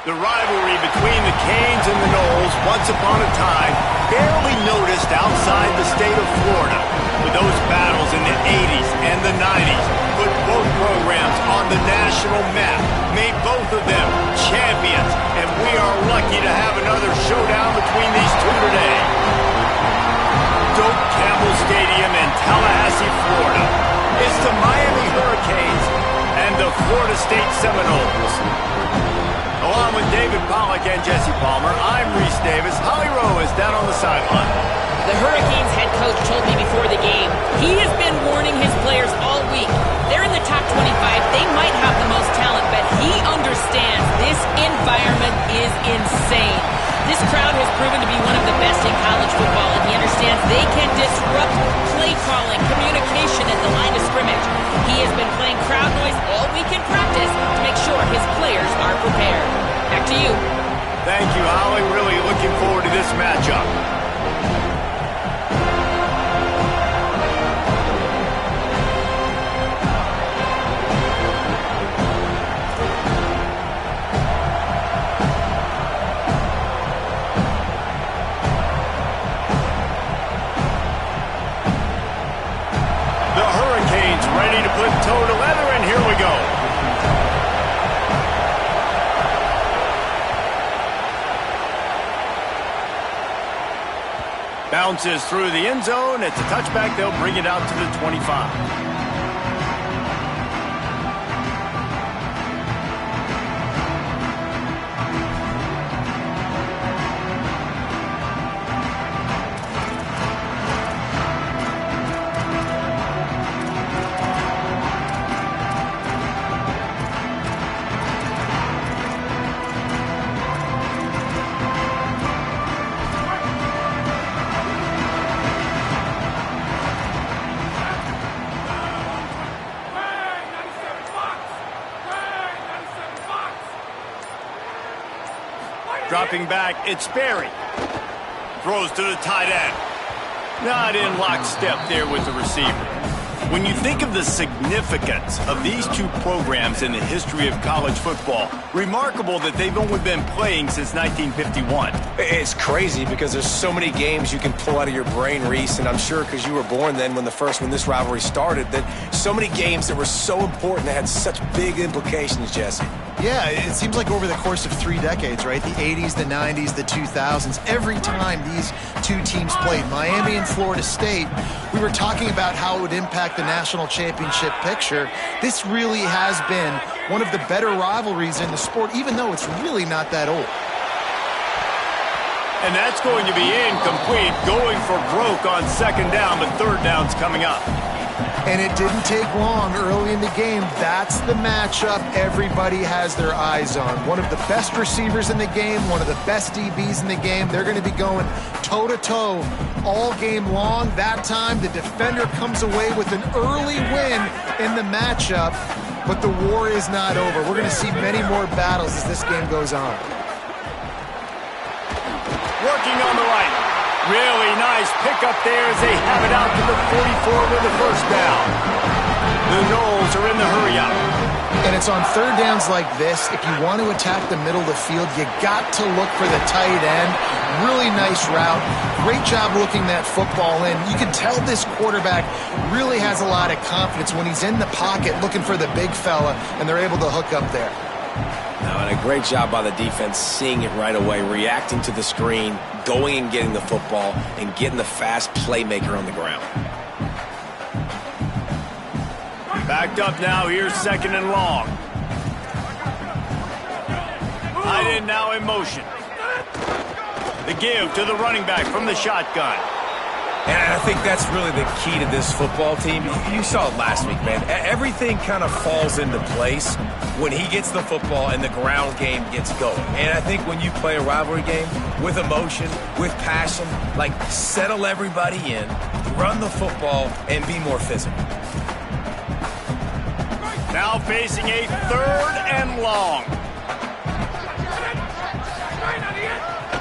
The rivalry between the Canes and the Noles, once upon a time, barely noticed outside the state of Florida. But those battles in the 80s and the 90s put both programs on the national map, made both of them champions, and we are lucky to have another showdown between these two today. Doak Campbell Stadium in Tallahassee, Florida. It's the Miami Hurricanes and the Florida State Seminoles. Along with David Pollack and Jesse Palmer, I'm Reese Davis. Holly Rowe is down on the sideline. The Hurricanes head coach told me before the game, he has been warning his players all week. They're in the top 25. They might have the most talent, but he understands this environment is insane. This crowd has proven to be one of the best in college football, and he understands they can disrupt play calling, communication at the line of scrimmage. He has been playing crowd noise all week in practice to make sure his players are prepared. Back to you. Thank you, Holly. Really looking forward to this matchup. Ready to put toe to leather, and here we go. Bounces through the end zone. It's a touchback. They'll bring it out to the 25. Dropping back, it's Berry. Throws to the tight end. Not in lockstep there with the receiver. When you think of the significance of these two programs in the history of college football, remarkable that they've only been playing since 1951. It's crazy because there's so many games you can pull out of your brain, Reese, and I'm sure because you were born then when this rivalry started, that so many games that were so important that had such big implications, Jesse. Yeah, it seems like over the course of 3 decades, right? The 80s, the 90s, the 2000s, every time these two teams played, Miami and Florida State, we were talking about how it would impact the national championship picture. This really has been one of the better rivalries in the sport, even though it's really not that old. And that's going to be incomplete, going for broke on second down, but third down's coming up. And it didn't take long early in the game. That's the matchup everybody has their eyes on. One of the best receivers in the game, one of the best DBs in the game. They're going to be going toe-to-toe all game long. That time, the defender comes away with an early win in the matchup, but the war is not over. We're going to see many more battles as this game goes on. Working on the right. Really nice pickup there as they have it out to the 44 with the first down. The Noles are in the hurry-up. And it's on third downs like this. If you want to attack the middle of the field, you got to look for the tight end. Really nice route. Great job looking that football in. You can tell this quarterback really has a lot of confidence when he's in the pocket looking for the big fella, and they're able to hook up there. And a great job by the defense seeing it right away, reacting to the screen, going and getting the football, and getting the fast playmaker on the ground. Backed up now, here's second and long. Tight end now in motion. The give to the running back from the shotgun. And I think that's really the key to this football team. You saw it last week, man. Everything kind of falls into place when he gets the football and the ground game gets going. And I think when you play a rivalry game with emotion, with passion, like settle everybody in, run the football, and be more physical. Now facing a third and long.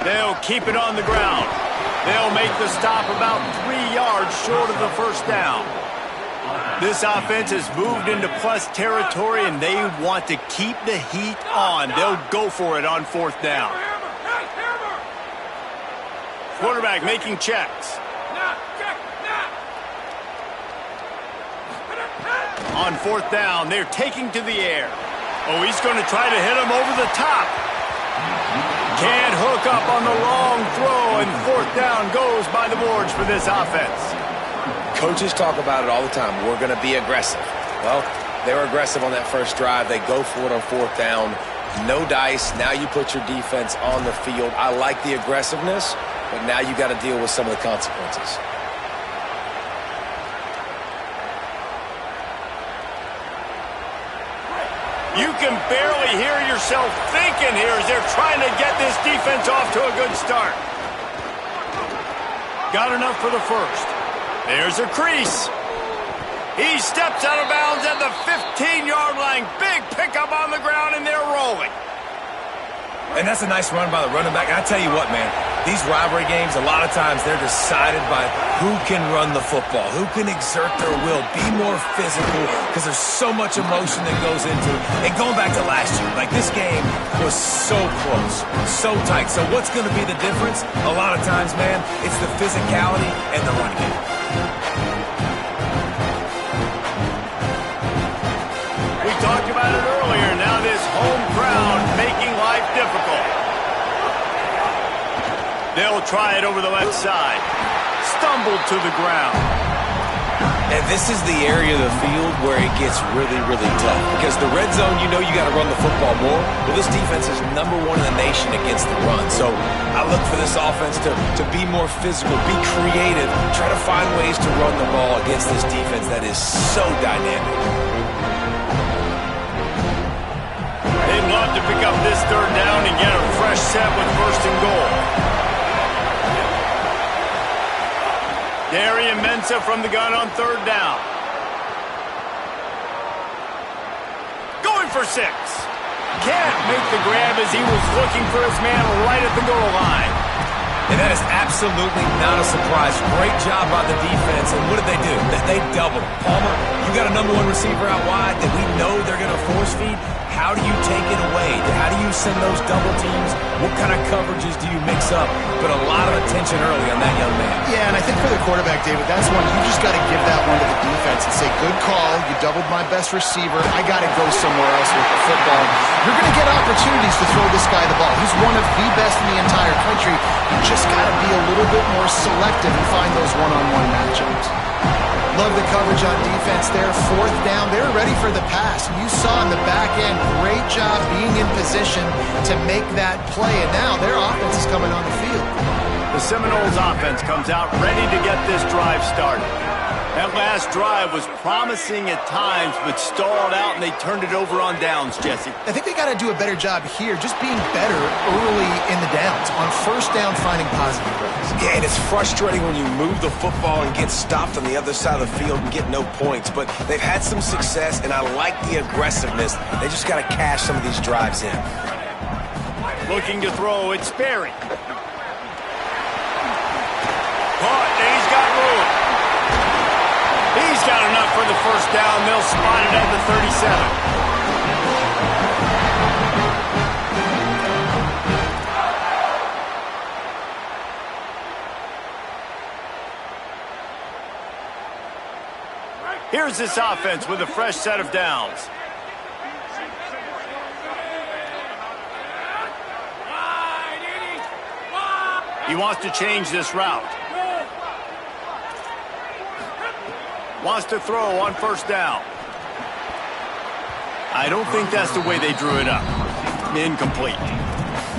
They'll keep it on the ground. They'll make the stop about 3 yards short of the first down. This offense has moved into plus territory, and they want to keep the heat on. They'll go for it on fourth down. Quarterback making checks. On fourth down, they're taking to the air. Oh, he's going to try to hit him over the top. Can't hook up on the long throw, and fourth down goes by the boards for this offense. Coaches talk about it all the time. We're going to be aggressive. Well, they were aggressive on that first drive. They go for it on fourth down. No dice. Now you put your defense on the field. I like the aggressiveness, but now you got to deal with some of the consequences. You can barely hear yourself thinking here as they're trying to get this defense off to a good start. Got enough for the first. There's a crease. He steps out of bounds at the 15-yard line. Big pickup on the ground, and they're rolling. And that's a nice run by the running back. And I tell you what, man, these rivalry games, a lot of times they're decided by who can run the football, who can exert their will, be more physical, because there's so much emotion that goes into it. And going back to last year, like this game was so close, so tight. So what's going to be the difference? A lot of times, man, it's the physicality and the run game. We talked about it earlier. Now this home crowd making life difficult. They'll try it over the left side. Stumbled to the ground. And this is the area of the field where it gets really, really tough. Because the red zone, you know you got to run the football more. Well, this defense is #1 in the nation against the run. So I look for this offense to be more physical, be creative, try to find ways to run the ball against this defense that is so dynamic. They'd love to pick up this third down and get a fresh set with first and goal. Darian Mensah from the gun on third down. Going for 6. Can't make the grab as he was looking for his man right at the goal line. And that is absolutely not a surprise. Great job by the defense. And what did they do? They doubled. Palmer, you got a #1 receiver out wide that we know they're going to force feed. How do you take it away? How do you send those double teams? What kind of coverages do you mix up? But a lot of attention early on that young man. Yeah, and I think for the quarterback, David, that's one you just got to give that one to the defense and say, good call. You doubled my best receiver. I got to go somewhere else with the football. You're going to get opportunities to throw this guy the ball. He's one of the best in the entire country. You just got to be a little bit more selective and find those one-on-one matchups. Love the coverage on defense there. Fourth down, they're ready for the pass. You saw in the back end, great job being in position to make that play. And now their offense is coming on the field. The Seminoles offense comes out ready to get this drive started. That last drive was promising at times, but stalled out, and they turned it over on downs, Jesse. I think they got to do a better job here, just being better early in the downs. On first down, finding positive plays. Yeah, and it's frustrating when you move the football and get stopped on the other side of the field and get no points. But they've had some success, and I like the aggressiveness. They just got to cash some of these drives in. Looking to throw, it's Sperry. Caught, and he's got room. He's got enough for the first down. They'll spot it at the 37. Here's this offense with a fresh set of downs. He wants to change this route. Wants to throw on first down. I don't think that's the way they drew it up. Incomplete.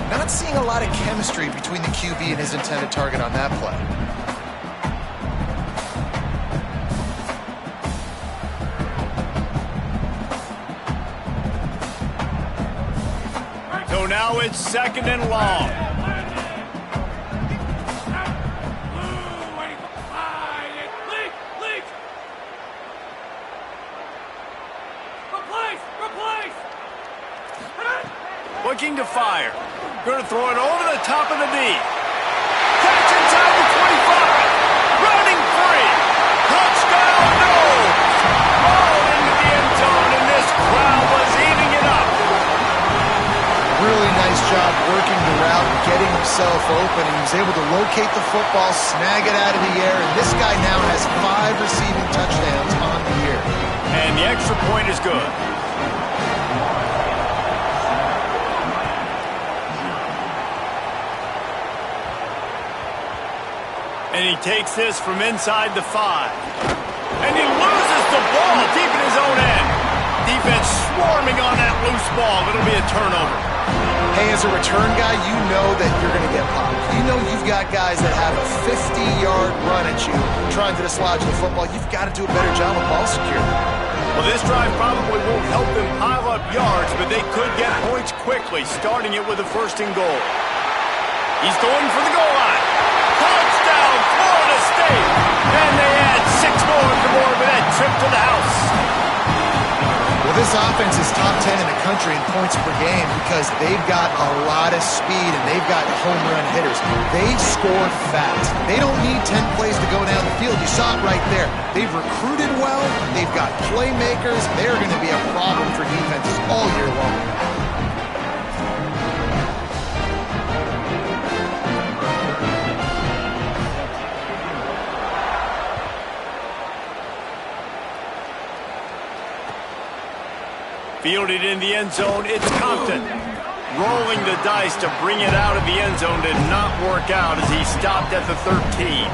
Not seeing a lot of chemistry between the QB and his intended target on that play. So now it's second and long. Looking to fire. Going to throw it over the top of the knee. Catch inside the 25. Running free. Touchdown, no. open, and he was able to locate the football, snag it out of the air, and this guy now has 5 receiving touchdowns on the year. And the extra point is good. And he takes this from inside the 5. And he loses the ball deep in his own end. Defense swarming on that loose ball. It'll be a turnover. Hey, as a return guy, you know that you're going to get popped. You know you've got guys that have a 50-yard run at you trying to dislodge the football. You've got to do a better job of ball security. Well, this drive probably won't help them pile up yards, but they could get points quickly, starting it with a 1st and goal. He's going for the goal line. Touchdown, Florida State! And they add 6 more to more with that trip to the house. Well, this offense is top 10 in the country in points per game because they've got a lot of speed and they've got home run hitters. They score fast. They don't need 10 plays to go down the field. You saw it right there. They've recruited well. They've got playmakers. They're going to be a problem for defenses all year long. Fielded in the end zone, it's Compton. Rolling the dice to bring it out of the end zone did not work out as he stopped at the 13.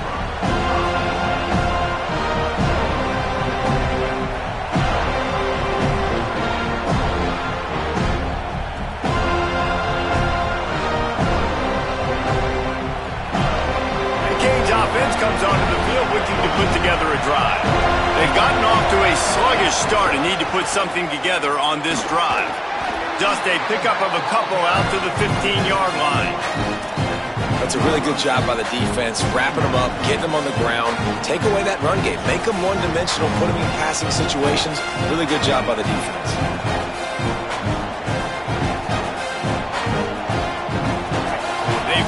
Offense comes onto the field looking to put together a drive. They've gotten off to a sluggish start and need to put something together on this drive. Just a pickup of a couple out to the 15-yard line. That's a really good job by the defense, wrapping them up, getting them on the ground, take away that run game, make them one-dimensional, put them in passing situations. Really good job by the defense.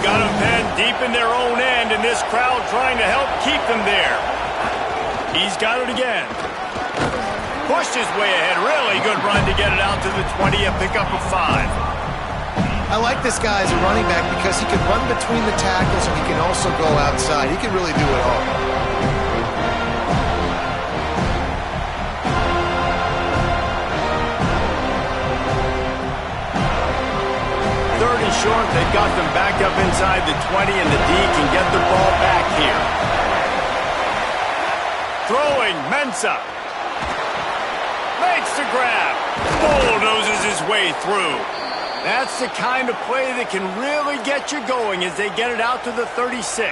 Got them penned deep in their own end, and this crowd trying to help keep them there. He's got it again. Pushed his way ahead. Really good run to get it out to the 20, a pickup of 5. I like this guy as a running back because he can run between the tackles and he can also go outside. He can really do it all. Short, they've got them back up inside the 20, and the D can get the ball back here. Throwing, Mensah. Makes the grab. Bulldozes his way through. That's the kind of play that can really get you going as they get it out to the 36.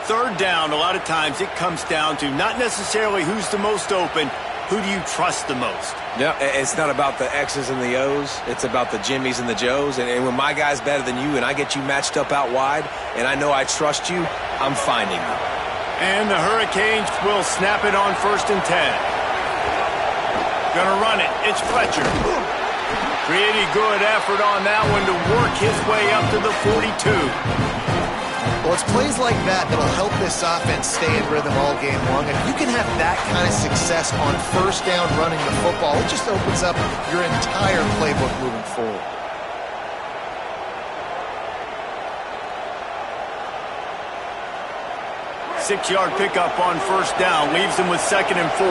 3rd down, a lot of times it comes down to not necessarily who's the most open, who do you trust the most? Yeah, it's not about the X's and the O's. It's about the Jimmies and the Joes. And when my guy's better than you and I get you matched up out wide and I know I trust you, I'm finding you. And the Hurricanes will snap it on 1st and 10. Gonna run it. It's Fletcher. Pretty good effort on that one to work his way up to the 42. Well, it's plays like that that'll help this offense stay in rhythm all game long. If you can have that kind of success on 1st down running the football, it just opens up your entire playbook moving forward. Six-yard pickup on 1st down leaves them with 2nd and 4.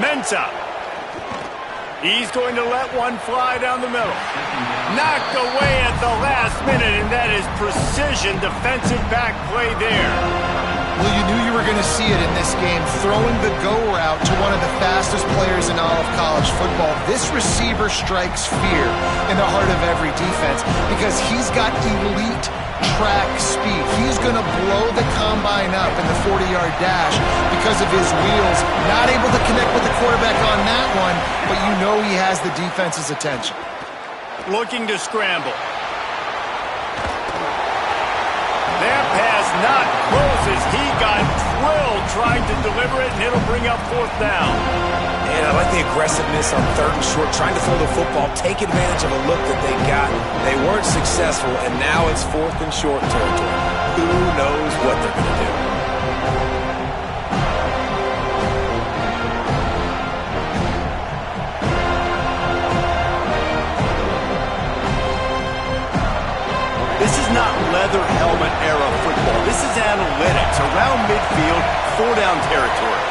Mensah. He's going to let one fly down the middle. Knocked away at the last minute, and that is precision defensive back play there. Well, you knew you were going to see it in this game, throwing the go route to one of the fastest players in all of college football. This receiver strikes fear in the heart of every defense because he's got elite track speed. He's going to blow the combine up in the 40-yard dash because of his wheels. Not able to connect with the quarterback on that one, but you know he has the defense's attention. Looking to scramble. That pass not close as he got drilled trying to deliver it, and it'll bring up 4th down. And I like the aggressiveness on 3rd and short, trying to throw the football, take advantage of a look that they got. They weren't successful, and now it's 4th and short territory. Who knows what they're going to do? This is not leather helmet era football. This is analytics around midfield, 4-down territory.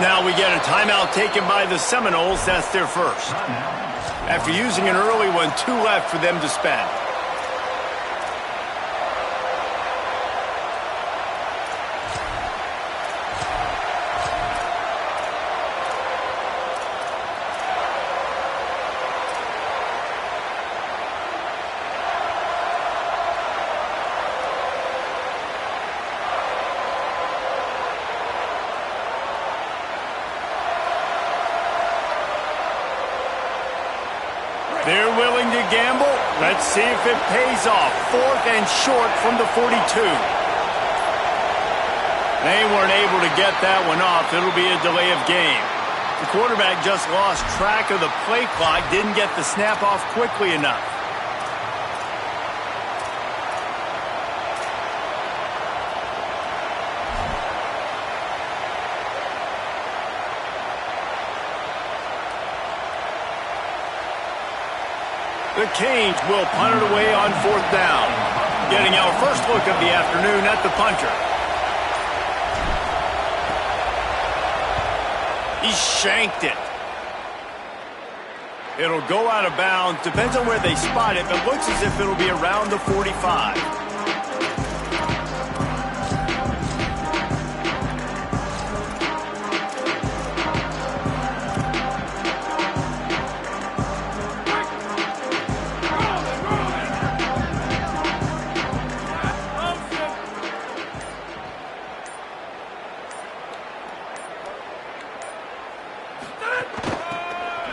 Now we get a timeout taken by the Seminoles. That's their first. After using an early one, 2 left for them to spend. They're willing to gamble. Let's see if it pays off. 4th and short from the 42. They weren't able to get that one off. It'll be a delay of game. The quarterback just lost track of the play clock, didn't get the snap off quickly enough. The Canes will punt it away on 4th down. Getting our first look of the afternoon at the punter. He shanked it. It'll go out of bounds. Depends on where they spot it, but looks as if it'll be around the 45.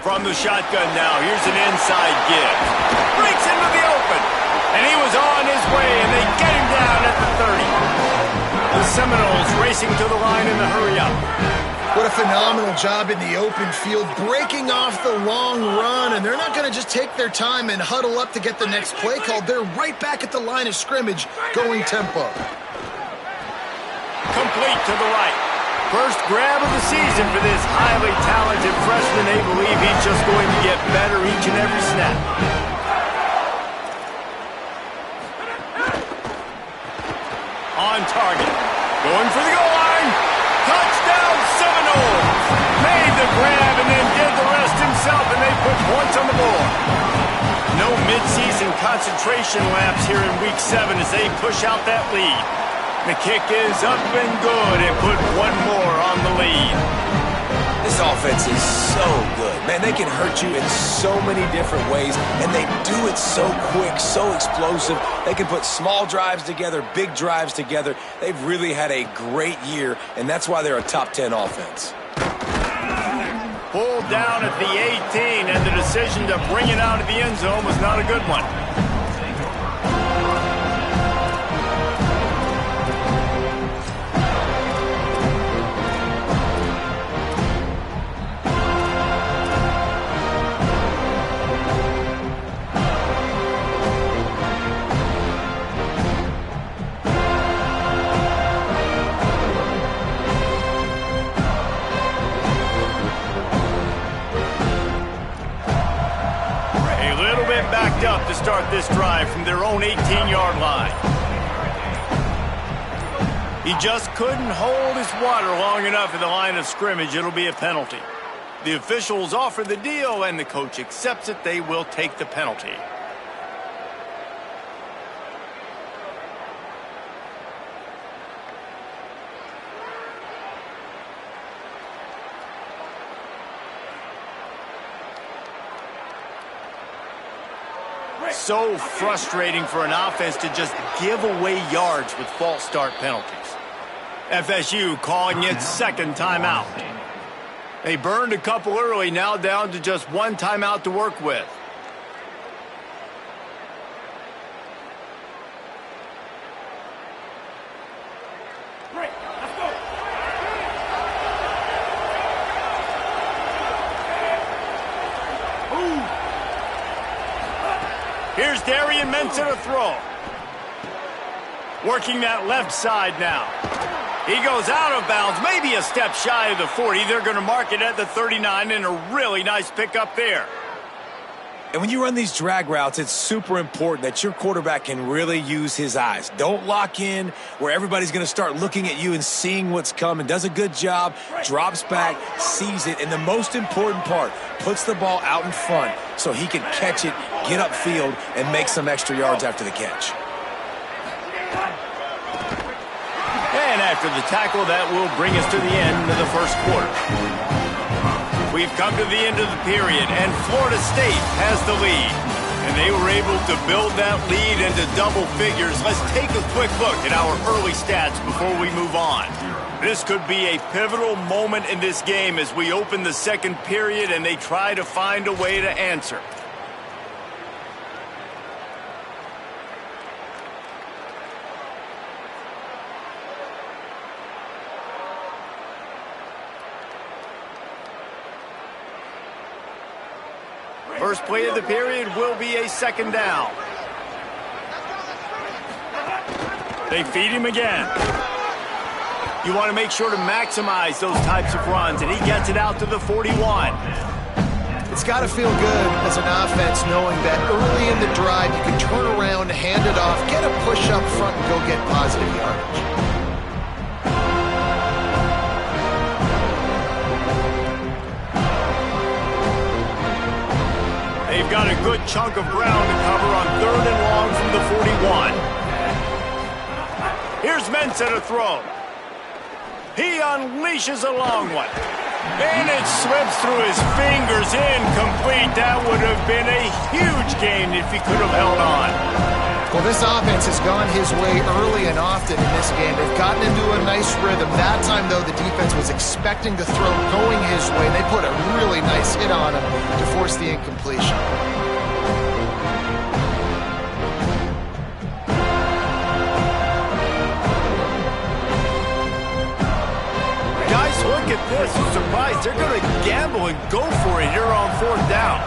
From the shotgun now, here's an inside give. Breaks into the open. And he was on his way, and they get him down at the 30. The Seminoles racing to the line in the hurry-up. What a phenomenal job in the open field, breaking off the long run, and they're not going to just take their time and huddle up to get the next play called. They're right back at the line of scrimmage, going tempo. Complete to the right. First grab of the season for this highly talented freshman. They believe he's just going to get better each and every snap. On target. Going for the goal line. Touchdown Seminoles. Made the grab and then did the rest himself, and they put points on the board. No midseason concentration laps here in Week 7 as they push out that lead. The kick is up and good and put one more on the lead. This offense is so good. Man, they can hurt you in so many different ways, and they do it so quick, so explosive. They can put small drives together, big drives together. They've really had a great year, and that's why they're a top 10 offense. Pulled down at the 18, and the decision to bring it out of the end zone was not a good one. Backed up to start this drive from their own 18-yard line. He just couldn't hold his water long enough at the line of scrimmage. It'll be a penalty. The officials offer the deal, and the coach accepts it. They will take the penalty. So frustrating for an offense to just give away yards with false start penalties. FSU calling its second timeout. They burned a couple early, now down to just one timeout to work with. Here's Darian Mensa to throw. Working that left side now. He goes out of bounds, maybe a step shy of the 40. They're going to mark it at the 39, and a really nice pickup there. And when you run these drag routes, it's super important that your quarterback can really use his eyes. Don't lock in where everybody's going to start looking at you and seeing what's coming. Does a good job, drops back, sees it, and the most important part, puts the ball out in front so he can catch it, get upfield, and make some extra yards after the catch. And after the tackle, that will bring us to the end of the first quarter. We've come to the end of the period, and Florida State has the lead. And they were able to build that lead into double figures. Let's take a quick look at our early stats before we move on. This could be a pivotal moment in this game as we open the second period and they try to find a way to answer. First play of the period will be a second down. They feed him again. You want to make sure to maximize those types of runs, and he gets it out to the 41. It's got to feel good as an offense knowing that early in the drive you can turn around, hand it off, get a push up front, and go get positive yardage. They've got a good chunk of ground to cover on 3rd and long from the 41. Here's Mensah to throw. He unleashes a long one. And it slips through his fingers, incomplete. That would have been a huge gain if he could have held on. Well, this offense has gone his way early and often in this game. They've gotten into a nice rhythm. That time, though, the defense was expecting the throw going his way. They put a really nice hit on him to force the incompletion. Guys, look at this. I'm surprised they're going to gamble and go for it here on 4th down.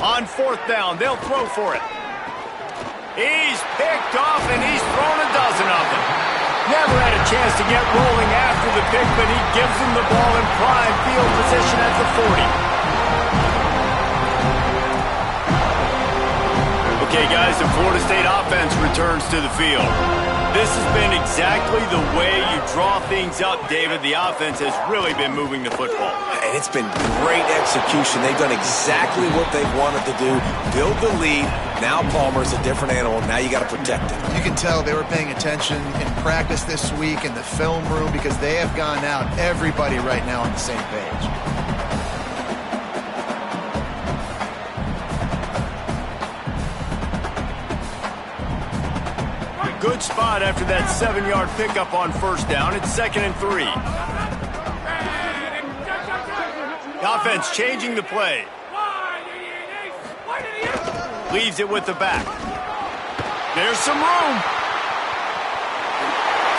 On 4th down, they'll throw for it. He's picked off, and he's thrown a dozen of them. Never had a chance to get rolling after the pick, but he gives them the ball in prime field position at the 40. Okay, guys, the Florida State offense returns to the field. This has been exactly the way you draw things up, David. The offense has really been moving the football. And it's been great execution. They've done exactly what they've wanted to do. Build the lead. Now Palmer's a different animal. Now you got to protect it. You can tell they were paying attention in practice this week in the film room because they have gone out, everybody right now on the same page. Good spot after that 7-yard pickup on 1st down. It's 2nd and 3. The offense changing the play. Leaves it with the back. There's some room.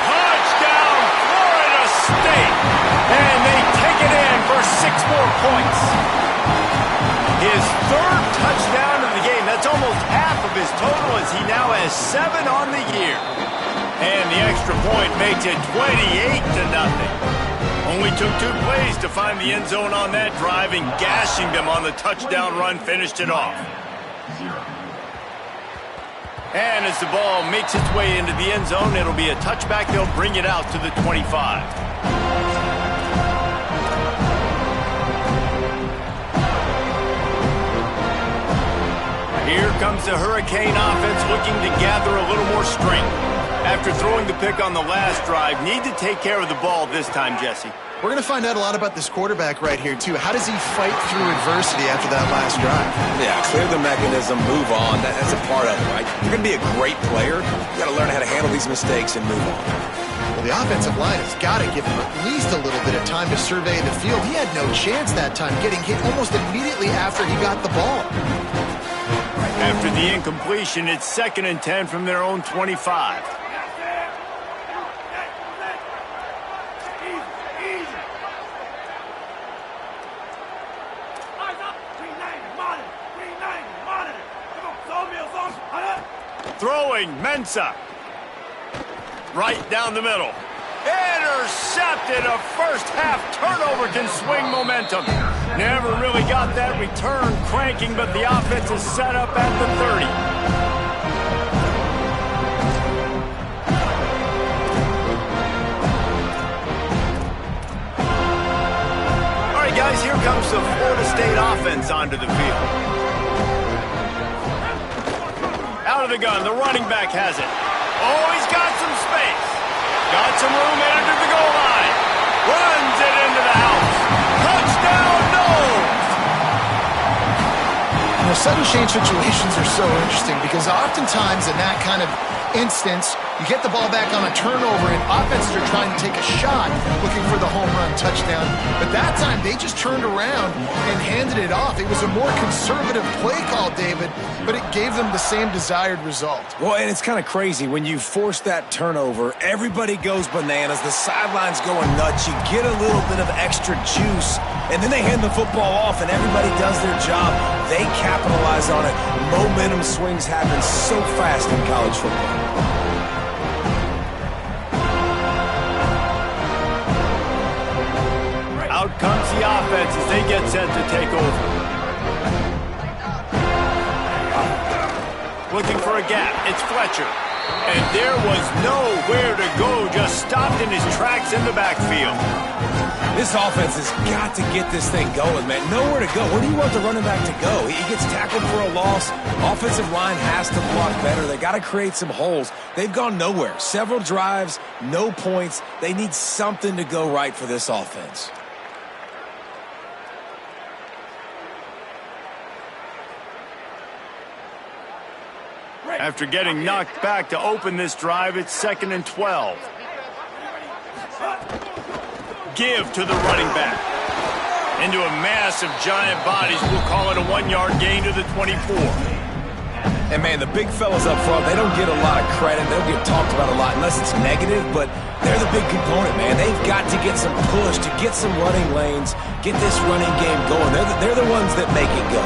Touchdown, Florida State. And they take it in for 6 more points. His 3rd touchdown of the game. That's almost half of his total as he now has 7 on the year. And the extra point makes it 28-0. Only took 2 plays to find the end zone on that drive, and gashing them on the touchdown run finished it off. And as the ball makes its way into the end zone, it'll be a touchback. They'll bring it out to the 25. Here comes the Hurricane offense looking to gather a little more strength. After throwing the pick on the last drive, need to take care of the ball this time, Jesse. We're going to find out a lot about this quarterback right here, too. How does he fight through adversity after that last drive? Yeah, clear the mechanism, move on. That's a part of it, right? You're going to be a great player. You got to learn how to handle these mistakes and move on. Well, the offensive line has got to give him at least a little bit of time to survey the field. He had no chance that time, getting hit almost immediately after he got the ball. After the incompletion, it's 2nd and 10 from their own 25. Throwing, Mensah. Right down the middle. Intercepted. A first-half turnover can swing momentum. Never really got that return cranking, but the offense is set up at the 30. All right, guys, here comes the Florida State offense onto the field. Out of the gun, the running back has it. Oh, he's got some space. Got some room under the goal line. Runs it into the house. Touchdown, Noles! You know, sudden change situations are so interesting because oftentimes in that kind of instance, you get the ball back on a turnover and offenses are trying to take a shot looking for the home run touchdown. But that time, they just turned around and handed it off. It was a more conservative play call, David, but it gave them the same desired result. Well, and it's kind of crazy. When you force that turnover, everybody goes bananas. The sideline's going nuts. You get a little bit of extra juice, and then they hand the football off, and everybody does their job. They capitalize on it. Momentum swings happen so fast in college football. Out comes the offense as they get set to take over. Looking for a gap. It's Fletcher. And there was nowhere to go. Just stopped in his tracks in the backfield. This offense has got to get this thing going, man. Nowhere to go. Where do you want the running back to go? He gets tackled for a loss. Offensive line has to block better. They got to create some holes. They've gone nowhere. Several drives, no points. They need something to go right for this offense. After getting knocked back to open this drive, it's 2nd and 12. Give to the running back. Into a mass of giant bodies. We'll call it a 1-yard gain to the 24. And, man, the big fellas up front, they don't get a lot of credit. They don't get talked about a lot unless it's negative, but they're the big component, man. They've got to get some push, to get some running lanes, get this running game going. They're the ones that make it go.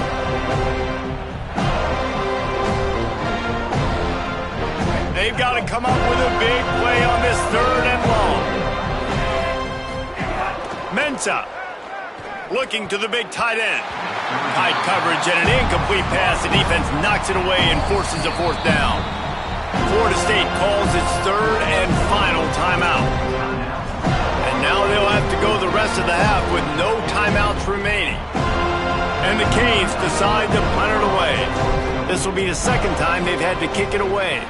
They've got to come up with a big play on this 3rd and long. Mensah looking to the big tight end. Tight coverage and an incomplete pass. The defense knocks it away and forces a 4th down. Florida State calls its 3rd and final timeout. And now they'll have to go the rest of the half with no timeouts remaining. And the Canes decide to punt it away. This will be the 2nd time they've had to kick it away.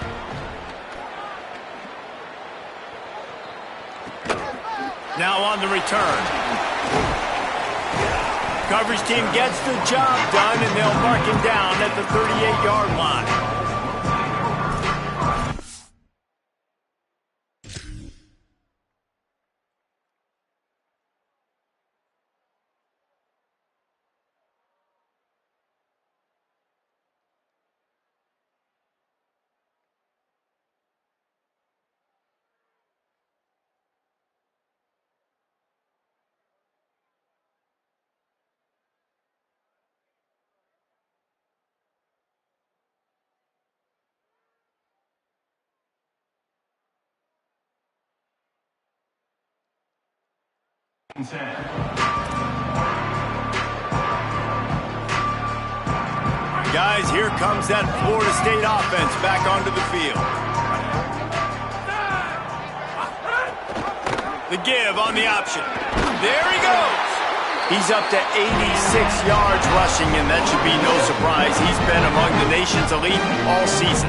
Now on the return. Coverage team gets the job done, and they'll mark him down at the 38-yard line. Guys, here comes that Florida State offense back onto the field. The give on the option. There he goes. He's up to 86 yards rushing, and that should be no surprise. He's been among the nation's elite all season.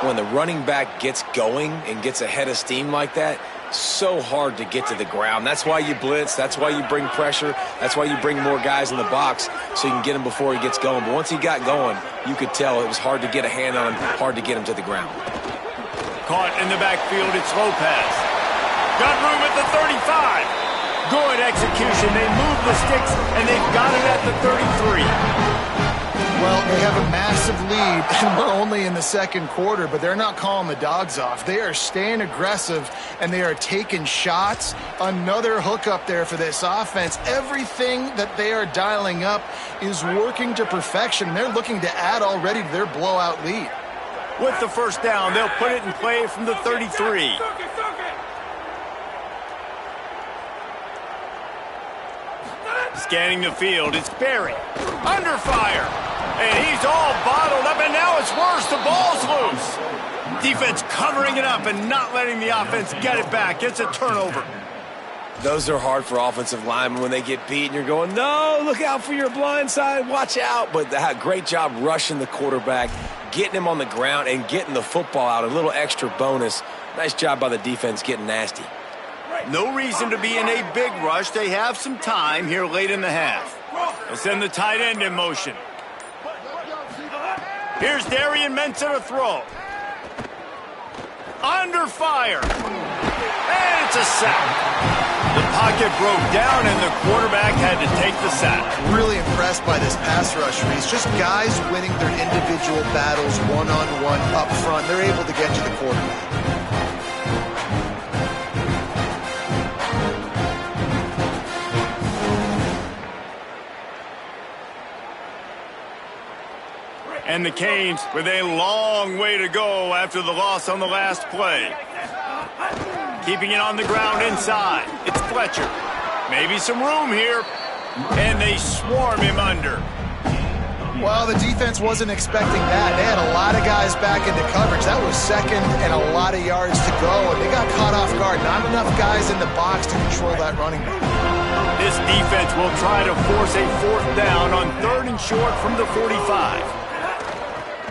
When the running back gets going and gets ahead of steam like that, so hard to get to the ground. That's why you blitz. That's why you bring pressure. That's why you bring more guys in the box so you can get him before he gets going. But once he got going, you could tell it was hard to get a hand on him, hard to get him to the ground. Caught in the backfield, it's Lopez. Got room at the 35. Good execution. They move the sticks, and they've got it at the 33. Well, they have a massive lead, and we're only in the 2nd quarter, but they're not calling the dogs off. They are staying aggressive, and they are taking shots. Another hook up there for this offense. Everything that they are dialing up is working to perfection. They're looking to add already to their blowout lead. With the 1st down, they'll put it in play from the 33. Scanning the field, it's Barry. Under fire. And he's all bottled up, and now it's worse. The ball's loose. Defense covering it up and not letting the offense get it back. It's a turnover. Those are hard for offensive linemen when they get beat and you're going, no, look out for your blind side, watch out. But great job rushing the quarterback, getting him on the ground and getting the football out, a little extra bonus. Nice job by the defense getting nasty. No reason to be in a big rush. They have some time here late in the half. They'll send the tight end in motion. Here's Darian Mensah to throw. Under fire. And it's a sack. The pocket broke down, and the quarterback had to take the sack. Really impressed by this pass rush, Reese. Just guys winning their individual battles one-on-one up front. They're able to get to the quarterback. And the Canes with a long way to go after the loss on the last play. Keeping it on the ground inside. It's Fletcher. Maybe some room here. And they swarm him under. Well, the defense wasn't expecting that. They had a lot of guys back into coverage. That was second and a lot of yards to go, and they got caught off guard. Not enough guys in the box to control that running back. This defense will try to force a fourth down on 3rd and short from the 45.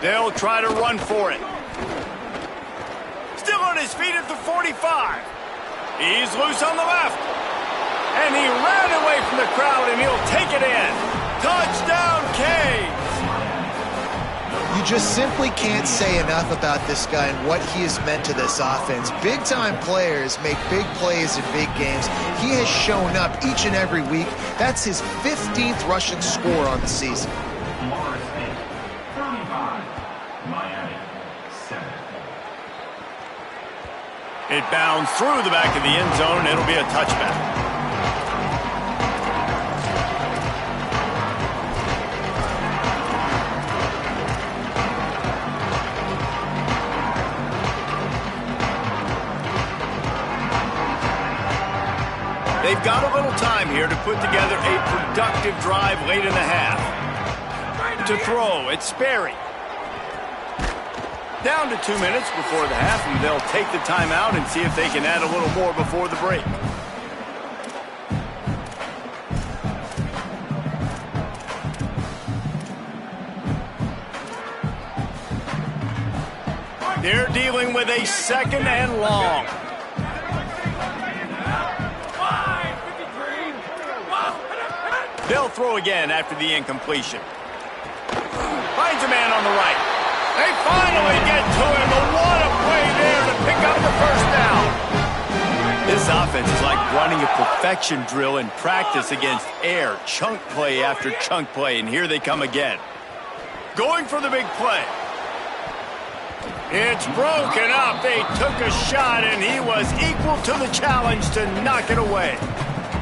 They'll try to run for it. Still on his feet at the 45. He's loose on the left. And he ran away from the crowd, and he'll take it in. Touchdown, Canes! You just simply can't say enough about this guy and what he has meant to this offense. Big-time players make big plays in big games. He has shown up each and every week. That's his 15th rushing score on the season. It bounds through the back of the end zone. It'll be a touchback. They've got a little time here to put together a productive drive late in the half. To throw, it's Sperry. Down to 2 minutes before the half, and they'll take the timeout and see if they can add a little more before the break. They're dealing with a 2nd and long. They'll throw again after the incompletion. Finds a man on the right. They finally get to him, but what a play there to pick up the first down. This offense is like running a perfection drill in practice against air, chunk play after chunk play, and here they come again. Going for the big play. It's broken up. They took a shot, and he was equal to the challenge to knock it away.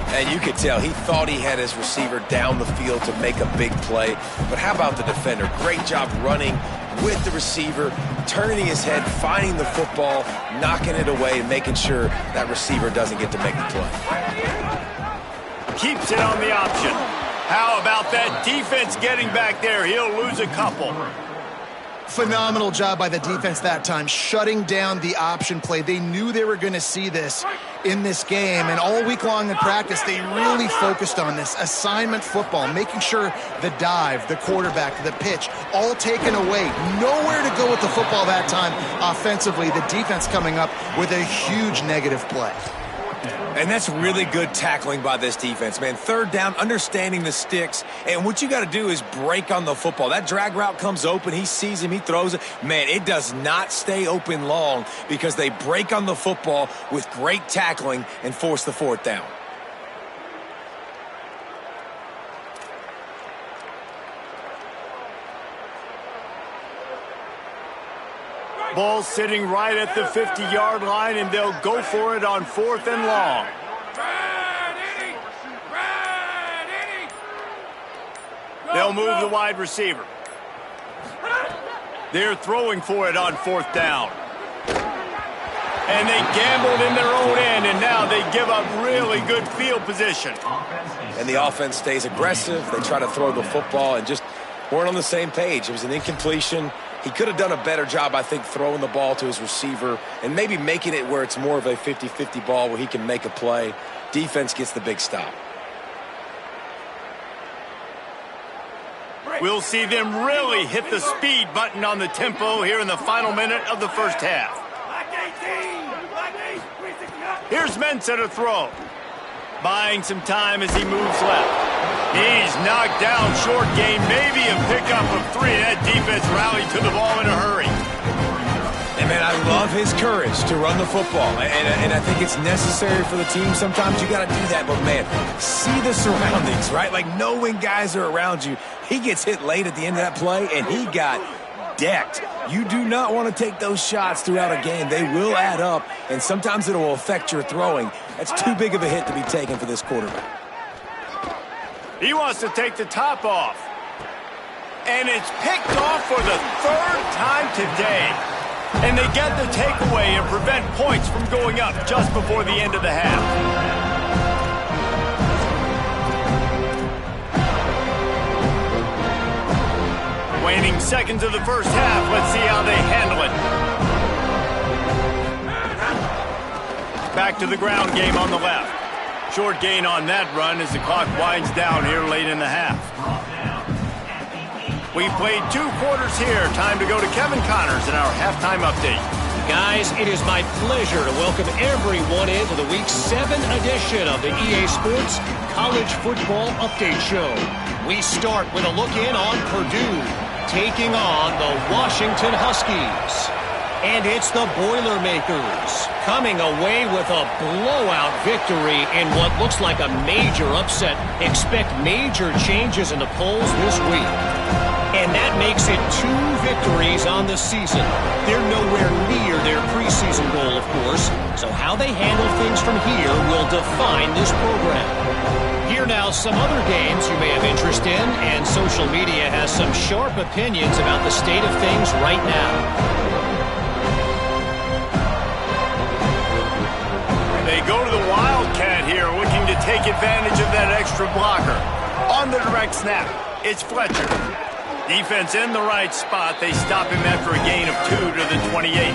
And you could tell he thought he had his receiver down the field to make a big play. But how about the defender? Great job running with the receiver, turning his head, finding the football, knocking it away, and making sure that receiver doesn't get to make the play. Keeps it on the option. How about that defense getting back there? He'll lose a couple. Phenomenal job by the defense that time, shutting down the option play. They knew they were going to see this in this game, and all week long in practice, they really focused on this assignment football, making sure the dive, the quarterback, the pitch, all taken away. Nowhere to go with the football that time offensively. The defense coming up with a huge negative play. And that's really good tackling by this defense, man. 3rd down, understanding the sticks. And what you got to do is break on the football. That drag route comes open. He sees him. He throws it. Man, it does not stay open long because they break on the football with great tackling and force the 4th down. Ball sitting right at the 50-yard line, and they'll go for it on 4th and long. They'll move the wide receiver. They're throwing for it on 4th down. And they gambled in their own end, and now they give up really good field position. and the offense stays aggressive. They try to throw the football and just weren't on the same page. It was an incompletion. He could have done a better job, I think, throwing the ball to his receiver and maybe making it where it's more of a 50-50 ball where he can make a play. Defense gets the big stop. We'll see them really hit the speed button on the tempo here in the final minute of the first half. Here's Mensah to throw. Buying some time as he moves left. He's knocked down, short gain, maybe a pickup of 3. That defense rallied to the ball in a hurry. And, man, I love his courage to run the football. And I think it's necessary for the team. Sometimes you got to do that. But, man, see the surroundings, right? Like, knowing guys are around you. He gets hit late at the end of that play, and he got decked. You do not want to take those shots throughout a game. They will add up, and sometimes it will affect your throwing. That's too big of a hit to be taken for this quarterback. He wants to take the top off. And it's picked off for the 3rd time today. And they get the takeaway and prevent points from going up just before the end of the half. Waning seconds of the first half. Let's see how they handle it. Back to the ground game on the left. Short gain on that run as the clock winds down here late in the half. We've played 2 quarters here. Time to go to Kevin Connors in our halftime update. Guys, it is my pleasure to welcome everyone into the Week 7 edition of the EA Sports College Football Update Show. We start with a look in on Purdue, taking on the Washington Huskies. And it's the Boilermakers coming away with a blowout victory in what looks like a major upset. Expect major changes in the polls this week. And that makes it 2 victories on the season. They're nowhere near their preseason goal, of course. So how they handle things from here will define this program. Here now some other games you may have interest in, and social media has some sharp opinions about the state of things right now. They go to the Wildcat here, looking to take advantage of that extra blocker. On the direct snap, it's Fletcher. Defense in the right spot. They stop him after a gain of 2 to the 28.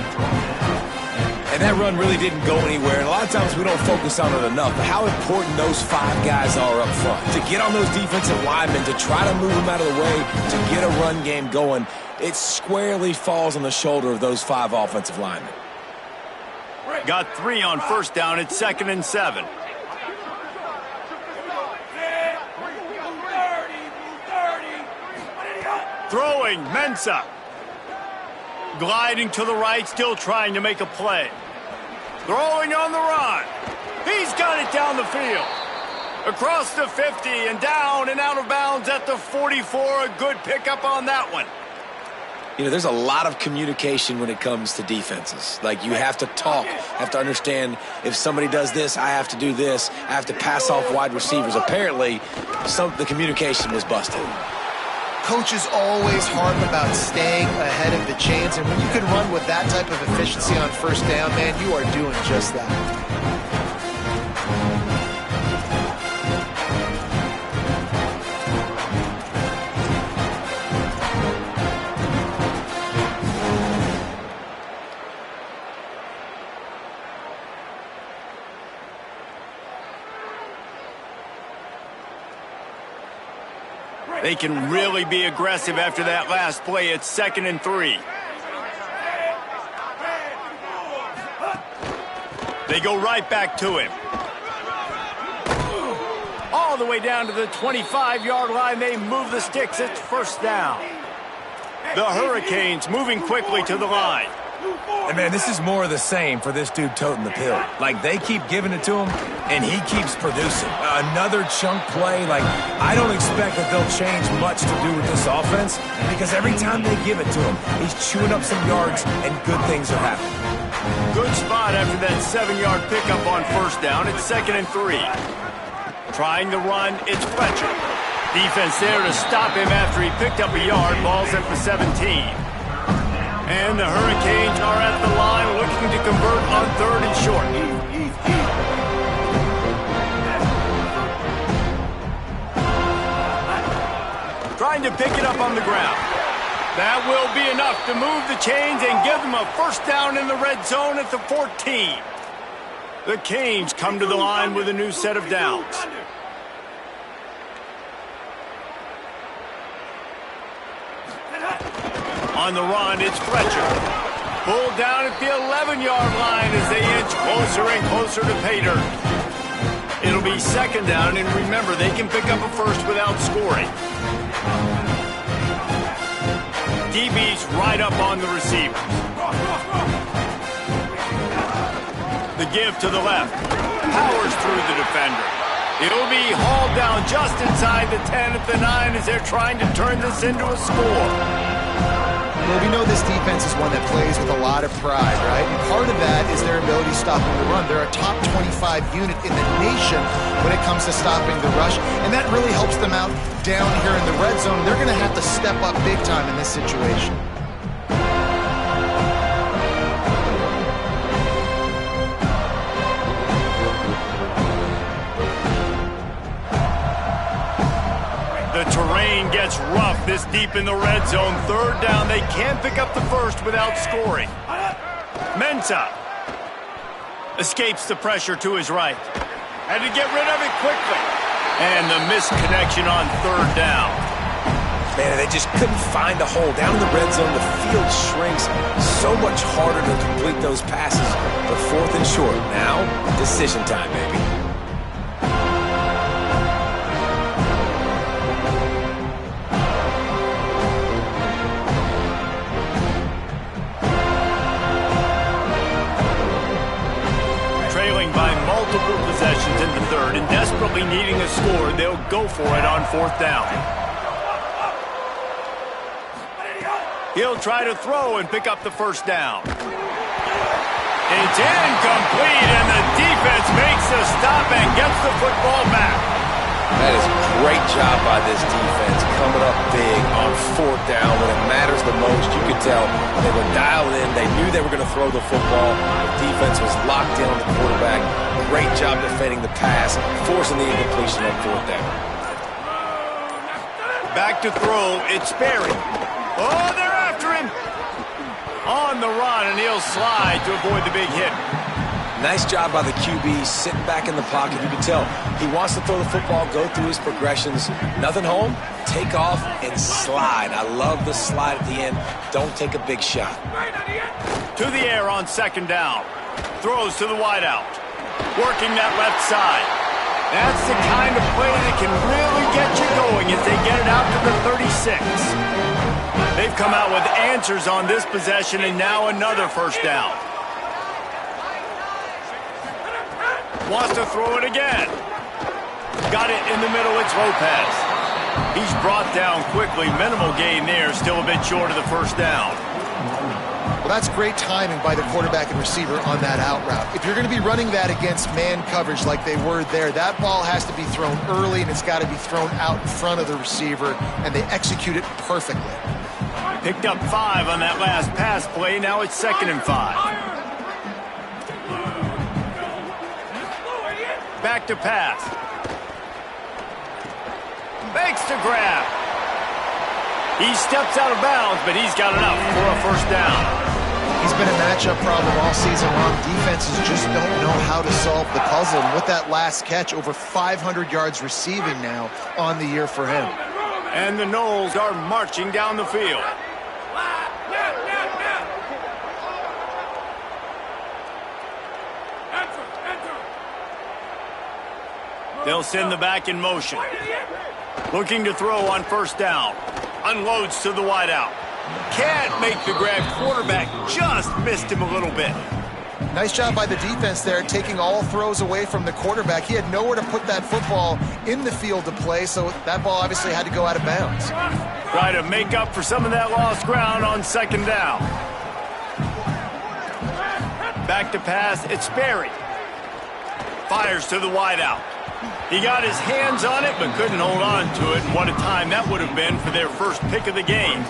And that run really didn't go anywhere. And a lot of times we don't focus on it enough. But how important those 5 guys are up front. To get on those defensive linemen, to try to move them out of the way, to get a run game going, it squarely falls on the shoulder of those 5 offensive linemen. Got 3 on first down. It's 2nd and 7. Throwing, Mensah. Gliding to the right, still trying to make a play. Throwing on the run. He's got it down the field. Across the 50 and down and out of bounds at the 44. A good pickup on that one. You know, there's a lot of communication when it comes to defenses. Like, you have to talk, have to understand if somebody does this, I have to do this. I have to pass off wide receivers. Apparently, the communication was busted. Coaches always harp about staying ahead of the chains, and when you can run with that type of efficiency on first down, man, you are doing just that. They can really be aggressive after that last play. It's 2nd and 3. They go right back to him. All the way down to the 25-yard line. They move the sticks. It's first down. The Hurricanes moving quickly to the line. And, man, this is more of the same for this dude toting the pill. Like, they keep giving it to him, and he keeps producing. Another chunk play. Like, I don't expect that they'll change much to do with this offense because every time they give it to him, he's chewing up some yards, and good things are happening. Good spot after that 7-yard pickup on first down. It's 2nd and 3. Trying to run, it's Fletcher. Defense there to stop him after he picked up a yard. Ball's at the 17. And the Hurricanes are at the line looking to convert on 3rd and short. trying to pick it up on the ground. That will be enough to move the chains and give them a first down in the red zone at the 14. The Canes come to the line with a new set of downs. On the run, it's Fletcher. Pulled down at the 11-yard line as they inch closer and closer to pay dirt. It'll be second down, and remember, they can pick up a first without scoring. DB's right up on the receiver. The give to the left. Powers through the defender. It'll be hauled down just inside the 10 at the 9 as they're trying to turn this into a score. Well, we know this defense is one that plays with a lot of pride, right? And part of that is their ability stopping the run. They're a top 25 unit in the nation when it comes to stopping the rush, and that really helps them out down here in the red zone. They're going to have to step up big time in this situation. The terrain gets rough this deep in the red zone. Third down, they can't pick up the first without scoring. Mensah escapes the pressure to his right. Had to get rid of it quickly. And the misconnection on third down. Man, they just couldn't find a hole. Down in the red zone, the field shrinks. So much harder to complete those passes. But fourth and short. Now, decision time, baby. Multiple possessions in the third, and desperately needing a score, they'll go for it on fourth down. He'll try to throw and pick up the first down. It's incomplete, and the defense makes a stop and gets the football back. That is a great job by this defense, coming up big on fourth down when it matters the most. You could tell they were dialed in. They knew they were going to throw the football. The defense was locked in on the quarterback. Great job defending the pass, forcing the incompletion on fourth down. Back to throw, it's Sperry. Oh, they're after him. On the run, and he'll slide to avoid the big hit. Nice job by the QB, sitting back in the pocket. You can tell he wants to throw the football, go through his progressions. Nothing home, take off, and slide. I love the slide at the end. Don't take a big shot. To the air on second down. Throws to the wideout. Working that left side. That's the kind of play that can really get you going as they get it out to the 36. They've come out with answers on this possession, and now another first down. Wants to throw it again. Got it in the middle, it's Lopez. He's brought down quickly. Minimal gain there, still a bit short of the first down. Well, that's great timing by the quarterback and receiver on that out route. If you're going to be running that against man coverage like they were there, that ball has to be thrown early, and it's got to be thrown out in front of the receiver, and they execute it perfectly. Picked up 5 on that last pass play. Now it's 2nd and 5. Back to pass. Makes the grab. He steps out of bounds, but he's got enough for a first down. He's been a matchup problem all season long. Defenses just don't know how to solve the puzzle. And with that last catch, over 500 yards receiving now on the year for him. And the Noles are marching down the field. They'll send the back in motion. Looking to throw on first down. Unloads to the wideout. Can't make the grab. Quarterback just missed him a little bit. Nice job by the defense there, taking all throws away from the quarterback. He had nowhere to put that football in the field to play, so that ball obviously had to go out of bounds. Try to make up for some of that lost ground on second down. Back to pass, it's Sperry. Fires to the wideout. He got his hands on it, but couldn't hold on to it. And what a time that would have been for their first pick of the game.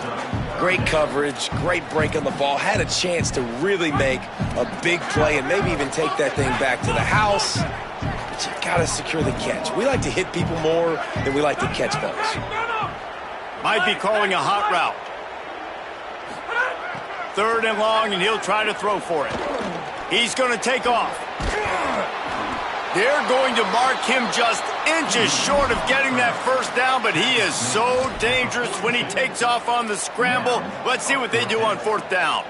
Great coverage, great break on the ball. Had a chance to really make a big play and maybe even take that thing back to the house. But you got to secure the catch. We like to hit people more than we like to catch balls. Might be calling a hot route. 3rd and long, and he'll try to throw for it. He's going to take off. They're going to mark him just inches short of getting that first down, but he is so dangerous when he takes off on the scramble. Let's see what they do on 4th down.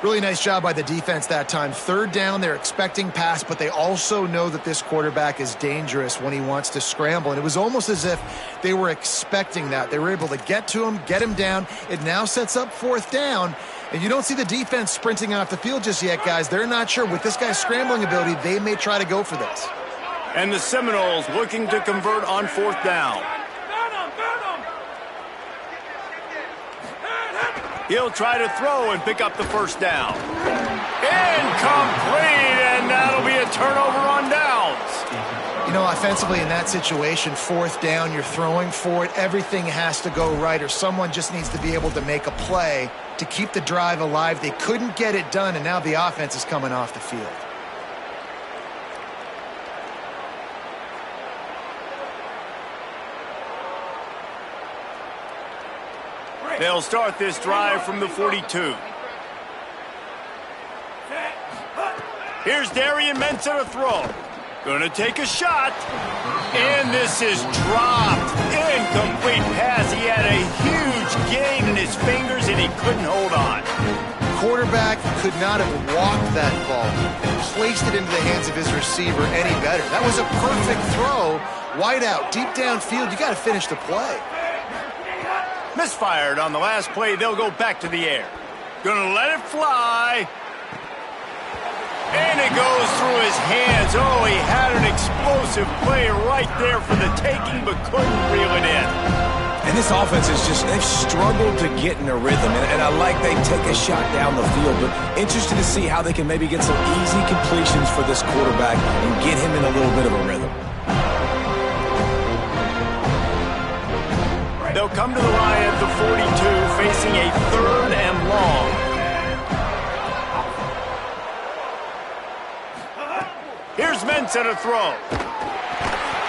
Really nice job by the defense that time. 3rd down, they're expecting pass, but they also know that this quarterback is dangerous when he wants to scramble. And it was almost as if they were expecting that. They were able to get to him, get him down. It now sets up 4th down. And you don't see the defense sprinting off the field just yet, guys. They're not sure. With this guy's scrambling ability, they may try to go for this. And the Seminoles looking to convert on 4th down. He'll try to throw and pick up the first down. Incomplete, and that'll be a turnover on downs. You know, offensively in that situation, 4th down, you're throwing for it. Everything has to go right, or someone just needs to be able to make a play to keep the drive alive. They couldn't get it done, and now the offense is coming off the field. They'll start this drive from the 42. Here's Darian Mensah to throw. Gonna take a shot. And this is dropped. Incomplete pass. He had a huge gain in his fingers, and he couldn't hold on. Quarterback could not have walked that ball and placed it into the hands of his receiver any better. That was a perfect throw. Wide out, deep downfield. You got to finish the play. Misfired on the last play. They'll go back to the air. Gonna let it fly. And it goes through his hands. Oh, he had an explosive play right there for the taking, but couldn't reel it in. And this offense is just, they've struggled to get in a rhythm. And I like they take a shot down the field, but interested to see how they can maybe get some easy completions for this quarterback and get him in a little bit of a rhythm. They'll come to the line at the 42, facing a 3rd and long. Here's Mensah to throw.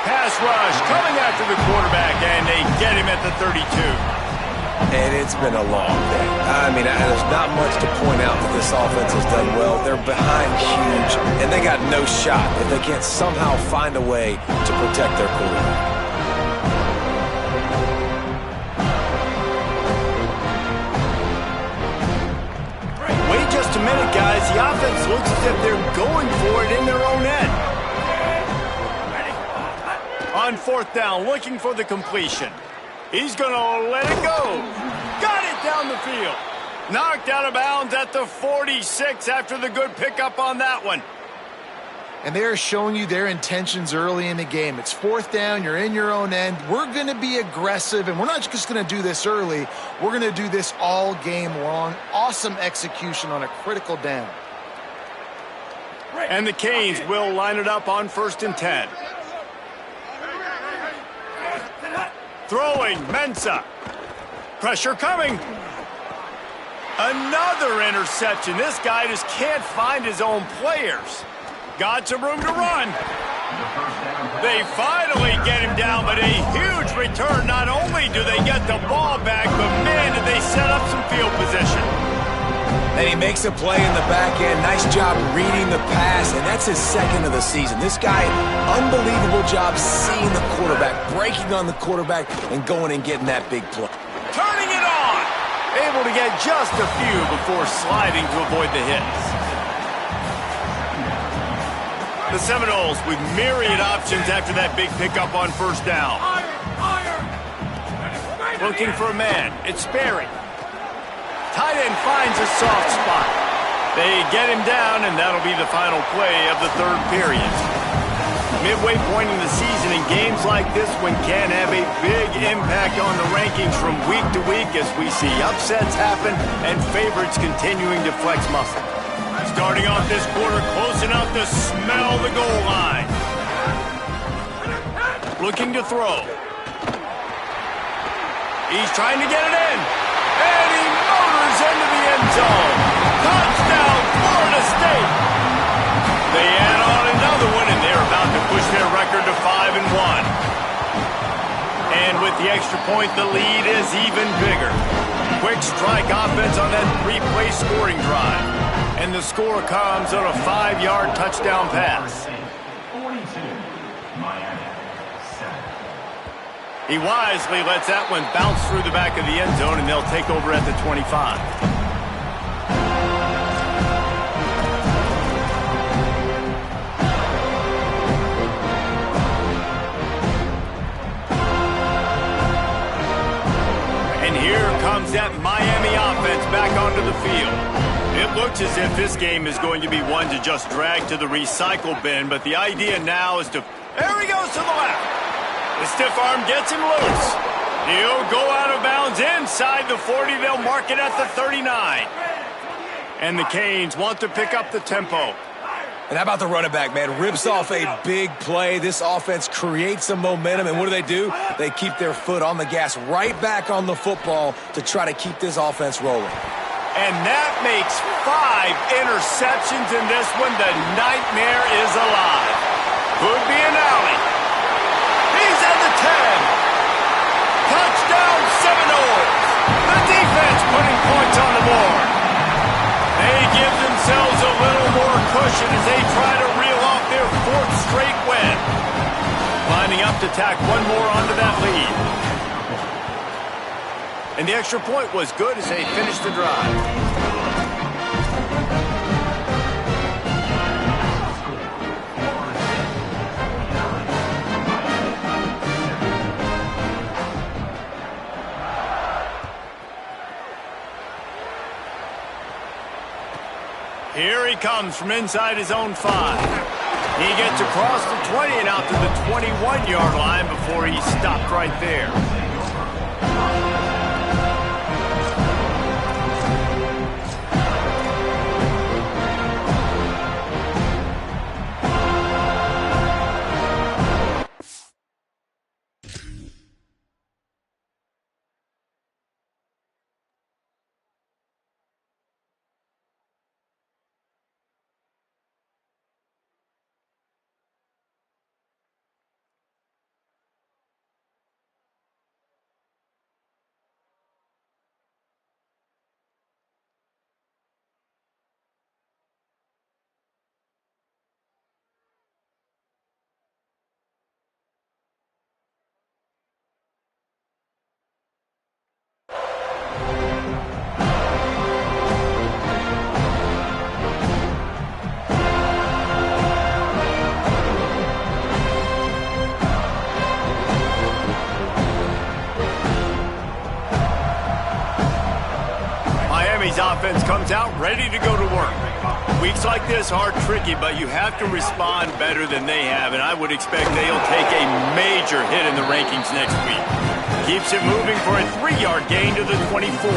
Pass rush coming after the quarterback, and they get him at the 32. And it's been a long day. I mean, there's not much to point out that this offense has done well. They're behind huge, and they got no shot if they can't somehow find a way to protect their quarterback. Just a minute, guys. The offense looks as if they're going for it in their own end. On 4th down, looking for the completion. He's going to let it go. Got it down the field. Knocked out of bounds at the 46 after the good pickup on that one. And they are showing you their intentions early in the game. It's 4th down, you're in your own end. We're going to be aggressive, and we're not just going to do this early. We're going to do this all game long. Awesome execution on a critical down. And the Canes will line it up on 1st and 10. Throwing, Mensah. Pressure coming. Another interception. This guy just can't find his own players. Got some room to run. They finally get him down, but a huge return. Not only do they get the ball back, but man, did they set up some field position. And he makes a play in the back end. Nice job reading the pass, and that's his 2nd of the season. This guy, unbelievable job seeing the quarterback, breaking on the quarterback, and going and getting that big play. Turning it on. Able to get just a few before sliding to avoid the hits. The Seminoles with myriad options after that big pickup on 1st down. Looking for a man. It's Sperry. Tight end finds a soft spot. They get him down, and that'll be the final play of the 3rd period. Midway point in the season, in games like this one can have a big impact on the rankings from week to week as we see upsets happen and favorites continuing to flex muscle. Starting off this quarter, close enough to smell the goal line. Looking to throw. He's trying to get it in. And he motors into the end zone. Touchdown, Florida State. They add on another one, and they're about to push their record to 5-1. And with the the extra point, the lead is even bigger. Quick strike offense on that 3-play scoring drive. And the score comes on a 5-yard touchdown pass. He wisely lets that one bounce through the back of the end zone, and they'll take over at the 25. And here comes that Miami offense back onto the field. It looks as if this game is going to be one to just drag to the recycle bin, but the idea now is to... There he goes to the left. The stiff arm gets him loose. He'll go out of bounds inside the 40. They'll mark it at the 39. And the Canes want to pick up the tempo. And how about the running back, man? Rips off a big play. This offense creates some momentum, and what do? They keep their foot on the gas right back on the football to try to keep this offense rolling. And that makes 5 interceptions in this one. The nightmare is alive. Could be an alley. He's at the 10. Touchdown Seminoles. The defense putting points on the board. They give themselves a little more cushion as they try to reel off their 4th straight win. Lining up to tack one more onto that lead. And the extra point was good as they finished the drive. Here he comes from inside his own 5. He gets across the 20 and out to the 21-yard line before he stopped right there. Offense comes out ready to go to work. Weeks like this are tricky, but you have to respond better than they have, and I would expect they'll take a major hit in the rankings next week. Keeps it moving for a 3-yard gain to the 24.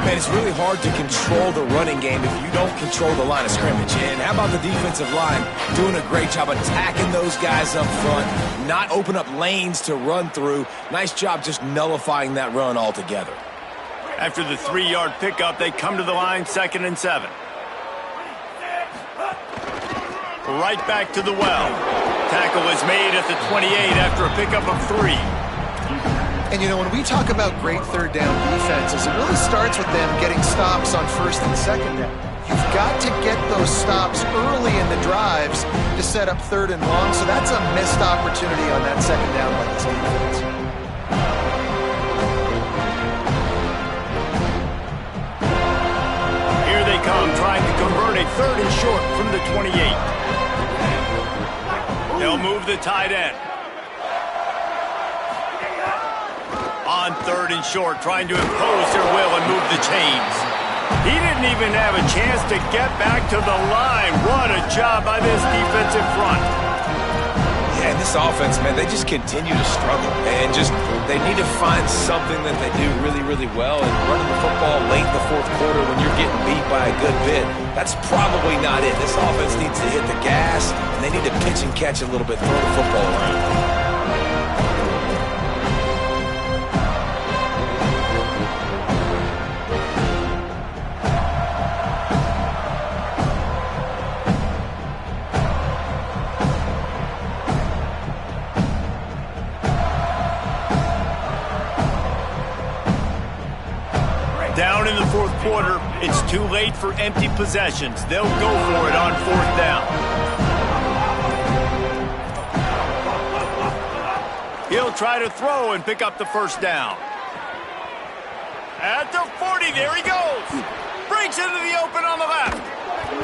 Man, it's really hard to control the running game if you don't control the line of scrimmage. And how about the defensive line doing a great job attacking those guys up front, not open up lanes to run through. Nice job just nullifying that run altogether. After the 3-yard pickup, they come to the line 2nd and 7. Right back to the well. Tackle is made at the 28 after a pickup of 3. And, you know, when we talk about great third down defenses, it really starts with them getting stops on 1st and 2nd down. You've got to get those stops early in the drives to set up 3rd and long, so that's a missed opportunity on that 2nd down by this defense. Come trying to convert a 3rd and short from the 28. They'll move the tight end. On 3rd and short, trying to impose their will and move the chains. He didn't even have a chance to get back to the line. What a job by this defensive front. Yeah, and this offense, man, they just continue to struggle. And they need to find something that they do really, really well. And running the football late in the 4th quarter when you're getting beat by a good bit, that's probably not it. This offense needs to hit the gas, and they need to pitch and catch a little bit, throw the football around. quarter, it's too late for empty possessions. They'll go for it on 4th down. He'll try to throw and pick up the 1st down. At the 40, there he goes. Breaks into the open on the left.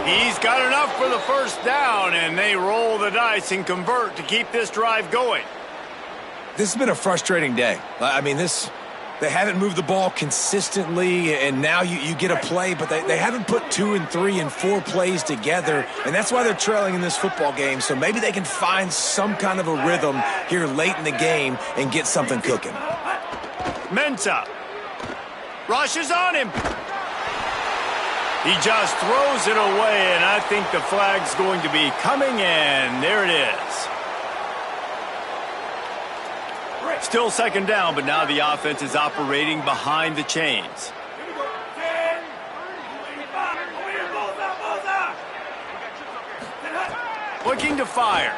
He's got enough for the 1st down, and they roll the dice and convert to keep this drive going. This has been a frustrating day. I mean, they haven't moved the ball consistently, and now you get a play, but they haven't put 2 and 3 and 4 plays together, and that's why they're trailing in this football game. So maybe they can find some kind of a rhythm here late in the game and get something cooking. Mensah rushes on him. He just throws it away, and I think the flag's going to be coming in. There it is. Still 2nd down, but now the offense is operating behind the chains. Looking to fire.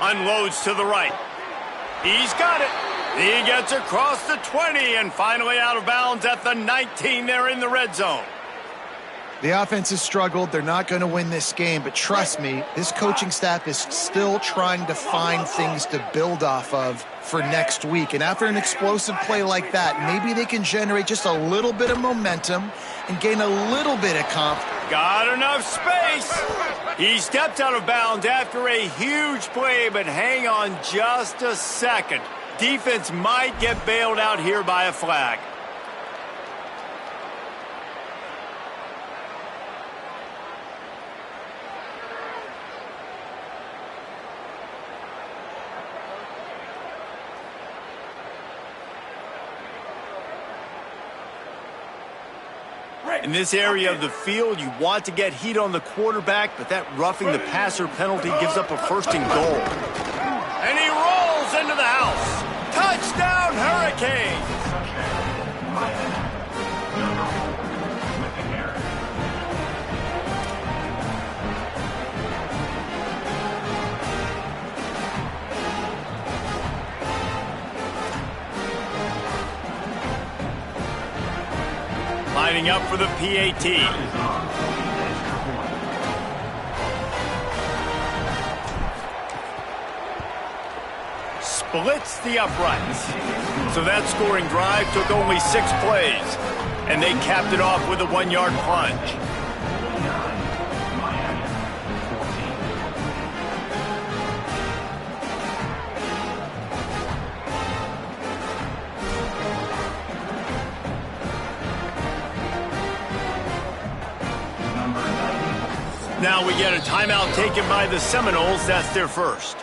Unloads to the right. He's got it. He gets across the 20 and finally out of bounds at the 19. They're in the red zone. The offense has struggled. They're not going to win this game, but trust me, this coaching staff is still trying to find things to build off of for next week. And after an explosive play like that, maybe they can generate just a little bit of momentum and gain a little bit of confidence. Got enough space. He stepped out of bounds after a huge play, but hang on just a second. Defense might get bailed out here by a flag. In this area of the field, you want to get heat on the quarterback, but that roughing the passer penalty gives up a 1st and goal. And he rolls into the house. Touchdown, Hurricanes! Lining up for the PAT. Splits the uprights. So that scoring drive took only 6 plays, and they capped it off with a 1-yard plunge. Now we get a timeout taken by the Seminoles. That's their 1st.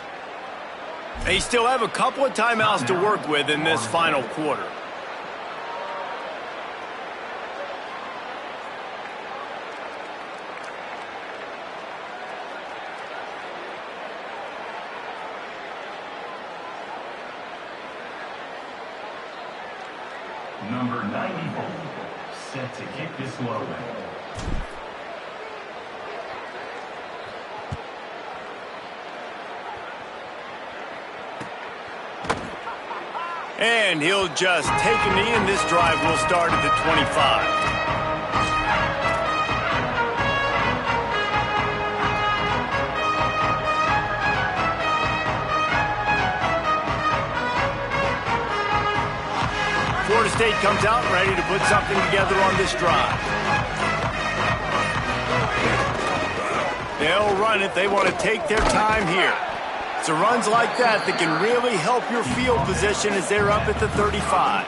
They still have a couple of timeouts to work with in this final quarter. Number 94, set to kick this one away. And he'll just take a knee, and this drive will start at the 25. Florida State comes out ready to put something together on this drive. They'll run it. They want to take their time here. It's runs like that can really help your field position as they're up at the 35.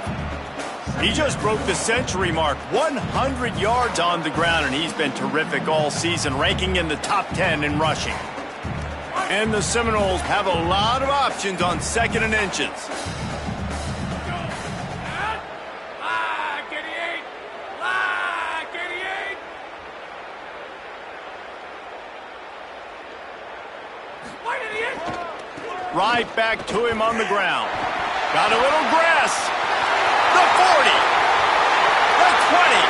He just broke the century mark, 100 yards on the ground, and he's been terrific all season, ranking in the top 10 in rushing. And the Seminoles have a lot of options on 2nd and inches. Right back to him on the ground. Got a little grass. The 40. The 20.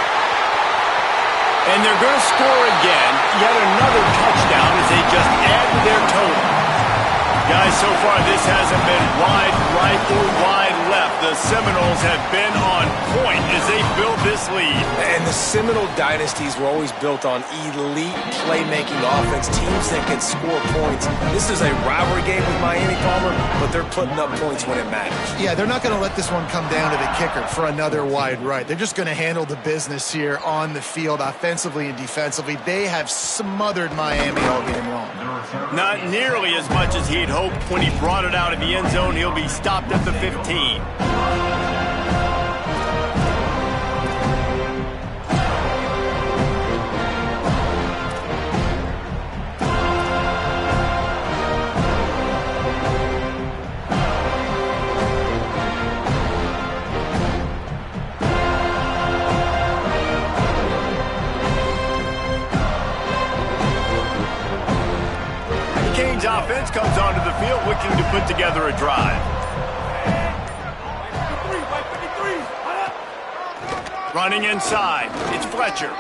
And they're going to score again. Yet another touchdown as they just add to their total. Guys, so far this hasn't been wide right or wide left. The Seminoles have been on point as they build this lead. And the Seminole dynasties were always built on elite playmaking offense, teams that can score points. This is a rivalry game with Miami, Palmer, but they're putting up points when it matters. Yeah, they're not going to let this one come down to the kicker for another wide right. They're just going to handle the business here on the field, offensively and defensively. They have smothered Miami all game long. Not nearly as much as he'd hoped when he brought it out of the end zone. He'll be stopped at the 15. Offense comes onto the field looking to put together a drive. Running inside, it's Fletcher.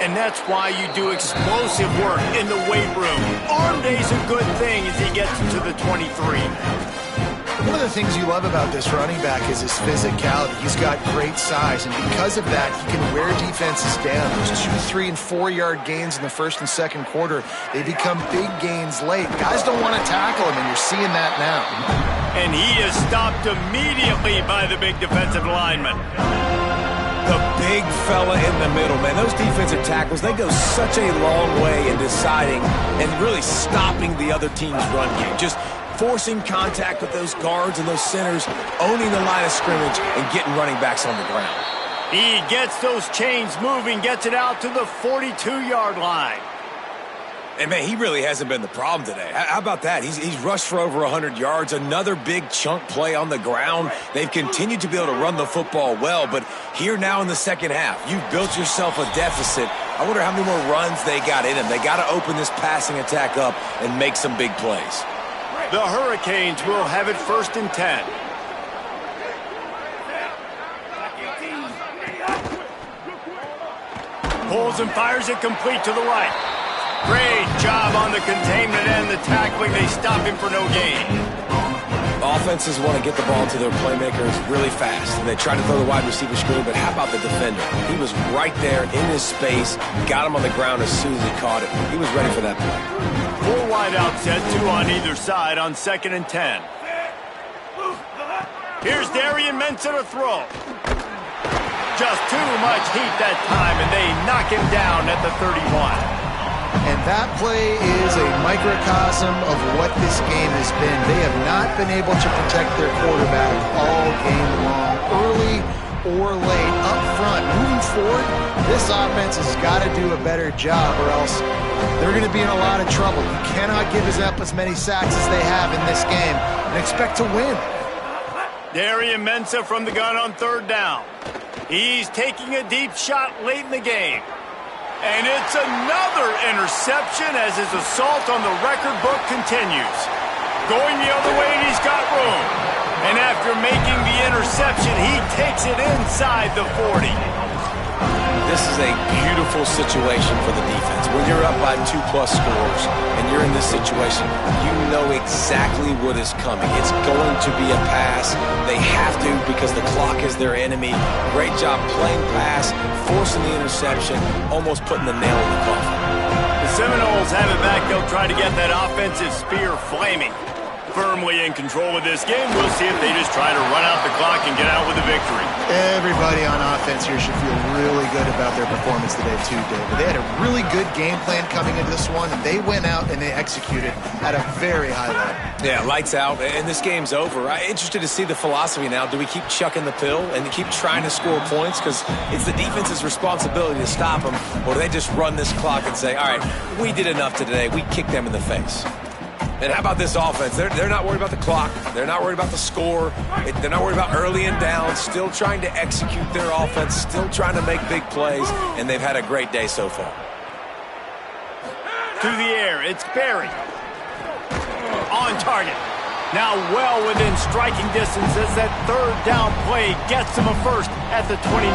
And that's why you do explosive work in the weight room. Arm day's a good thing as he gets to the 23. One of the things you love about this running back is his physicality. He's got great size, and because of that, he can wear defenses down. Those 2, 3, and 4-yard gains in the first and second quarter, they become big gains late. Guys don't want to tackle him, and you're seeing that now. And he is stopped immediately by the big defensive lineman. The big fella in the middle, man. Those defensive tackles, they go such a long way in deciding and really stopping the other team's run game. Just forcing contact with those guards and those centers, owning the line of scrimmage, and getting running backs on the ground. He gets those chains moving, gets it out to the 42-yard line. And, man, he really hasn't been the problem today. How about that? He's rushed for over 100 yards, another big chunk play on the ground. They've continued to be able to run the football well, but here now in the second half, you've built yourself a deficit. I wonder how many more runs they got in him. They got to open this passing attack up and make some big plays. The Hurricanes will have it 1st and 10. Pulls and fires it complete to the right. Great job on the containment and the tackling. They stop him for no gain. Offenses want to get the ball to their playmakers really fast. And they try to throw the wide receiver screen, but how about the defender? He was right there in his space, got him on the ground as soon as he caught it. He was ready for that play. 4 wide out set, 2 on either side on 2nd and 10. Here's Darian Mensah to throw. Just too much heat that time, and they knock him down at the 31. And that play is a microcosm of what this game has been. They have not been able to protect their quarterback all game long, early or late, up front. Moving forward, this offense has got to do a better job, or else they're going to be in a lot of trouble. You cannot give up as many sacks as they have in this game and expect to win. Darian Mensah from the gun on 3rd down. He's taking a deep shot late in the game. And it's another interception as his assault on the record book continues. Going the other way, and he's got room. And after making the interception, he takes it inside the 40. This is a beautiful situation for the defense. When you're up by 2+ scores and you're in this situation, you know exactly what is coming. It's going to be a pass. They have to because the clock is their enemy. Great job playing pass, forcing the interception, almost putting the nail in the coffin. The Seminoles have it back. They'll try to get that offensive spear flaming. Firmly in control of this game. We'll see if they just try to run out the clock and get out with a victory. Everybody on offense here should feel really good about their performance today too, David. They had a really good game plan coming into this one, and they went out and they executed at a very high level. Yeah, lights out, and this game's over. I'm interested to see the philosophy now. Do we keep chucking the pill and keep trying to score points because it's the defense's responsibility to stop them, or do they just run this clock and say, all right, we did enough today. We kicked them in the face. And how about this offense? They're not worried about the clock. They're not worried about the score. They're not worried about early and down. Still trying to execute their offense. Still trying to make big plays. And they've had a great day so far. To the air, it's Berry. On target. Now well within striking distance as that 3rd down play gets them a first at the 29.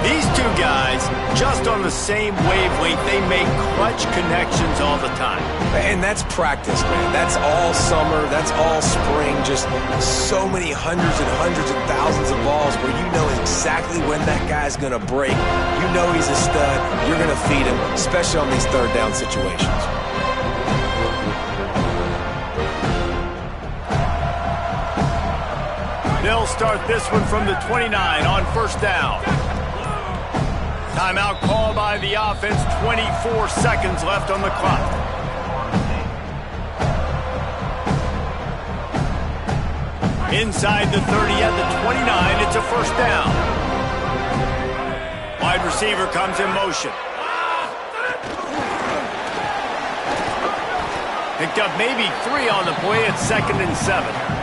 These two two guys just on the same wavelength. They make clutch connections all the time. And that's practice, man. That's all summer. That's all spring. Just so many hundreds and hundreds and thousands of balls where you know exactly when that guy's going to break. You know he's a stud. You're going to feed him, especially on these third down situations. They'll start this one from the 29 on first down. Timeout called by the offense. 24 seconds left on the clock. Inside the 30 at the 29, it's a first down. Wide receiver comes in motion. Picked up maybe 3 on the play at 2nd and 7.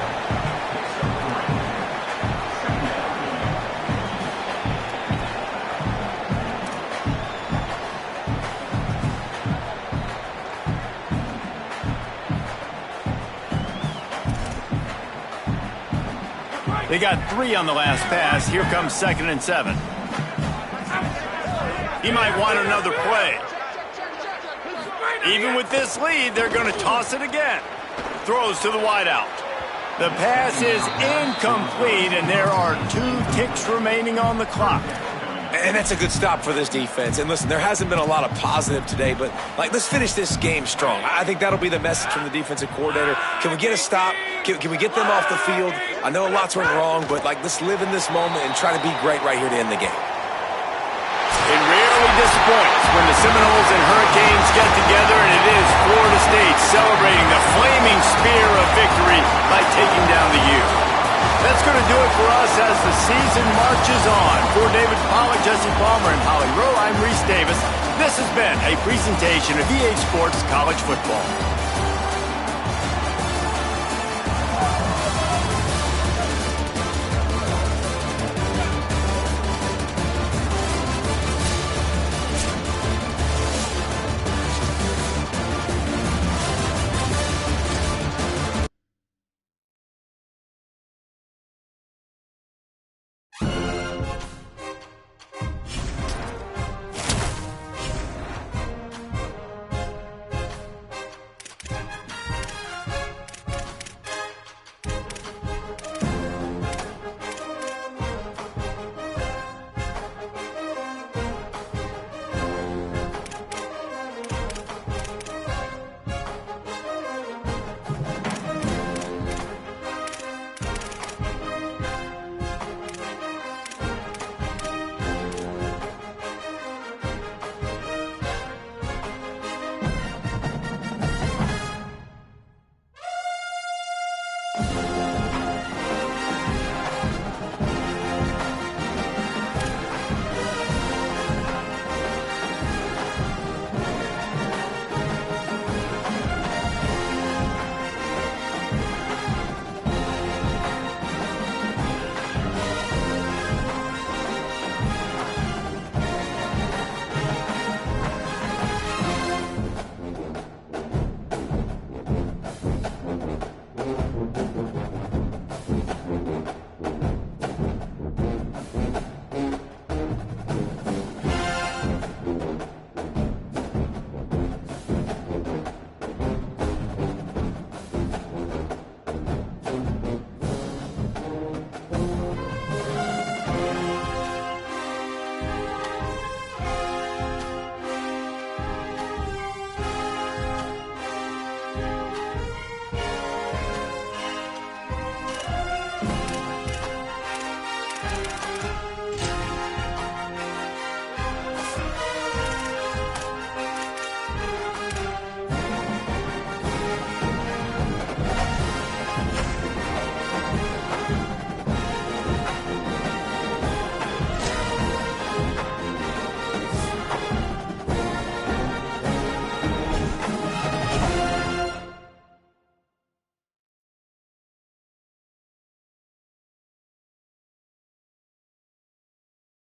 They got 3 on the last pass. Here comes 2nd and 7. He might want another play. Even with this lead, they're going to toss it again. Throws to the wideout. The pass is incomplete, and there are 2 ticks remaining on the clock. And that's a good stop for this defense. And listen, there hasn't been a lot of positive today, but let's finish this game strong. I think that'll be the message from the defensive coordinator. Can we get a stop? Can we get them off the field? I know lots went wrong, but let's live in this moment and try to be great right here to end the game. It rarely disappoints when the Seminoles and Hurricanes get together, and it is Florida State celebrating the flaming spear of victory by taking down the U. That's going to do it for us as the season marches on. For David Pollack, Jesse Palmer, and Holly Rowe, I'm Reese Davis. This has been a presentation of EA Sports College Football.